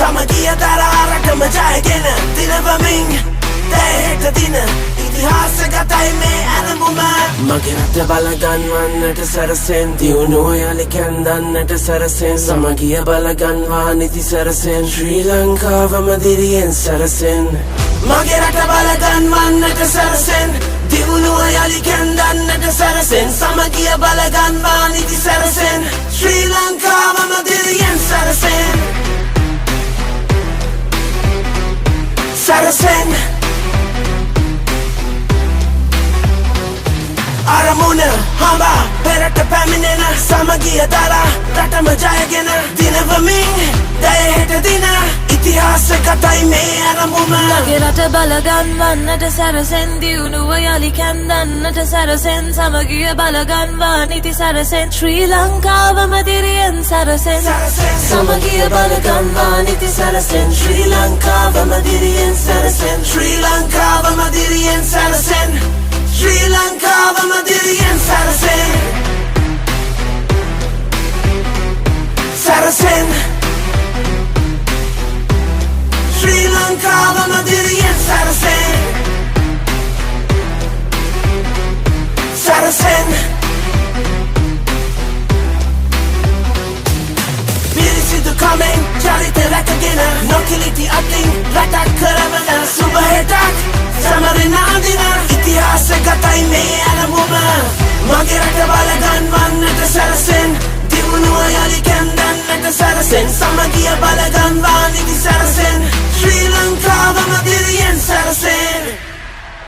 සමගිය දරාරටම ජයගෙන දිනවමින් දැයට දින ඉතිහාසගතයි මේ ඇරඹුම මගේ රට බලගන්වන්නට සැරසෙන් දියුණුව යළි කැන්දන්නට සැරසෙන් සමගිය බලගන්වා නිති සැරසෙන් ශ්‍රී ලංකාවම දිරියෙන් සැරසෙන් මගේ රට බලගන්වන්නට සැරසෙන් දියුණුව යළි කැන්දන්නට සැරසෙන් සමගිය බලගන්වා නිති සැරසෙන් ශ්‍රී ලංකාවම දිරියෙන් සැරසෙන් සැරසෙන් අරමුණ හඹා පෙරට පැමිණෙන සමගිය දරා රටම ජයගෙන දිනවමින් දැයට දින ඉතිහාසගතයි මේ ඇරඹුම මගේ රට බලගන්වන්නට සැරසෙන් දියුණුව යළි කැන්දන්නට සැරසෙන් සමගිය බලගන්වා නිති සැරසෙන් ශ්‍රී ලංකාවම දිරියෙන් සැරසෙන් සමගිය බලගන්වා නිති සැරසෙන් ශ්‍රී ලංකාවම දිරියෙන් සැරසෙන් ශ්‍රී ලංකාවම දිරියෙන් සැරසෙන් ශ්‍රී ලංකාවම දිරියෙන් සැරසෙන් සැරසෙන් ශ්‍රී ලංකාවම දිරියෙන් සැරසෙන් සැරසෙන් පිරිසිදු කමෙන් චරිත රැකගෙන නොකිලිටි අතින් රටක් කරවන සුබ හෙටක් සමරන අදින ඉතිහාසගතයි මේ ඇරඹුම මගේ රට බලගන්වන්නට සැරසෙන් දියුණුව යළි කැන්දන්නට සැරසෙන් සමගිය බල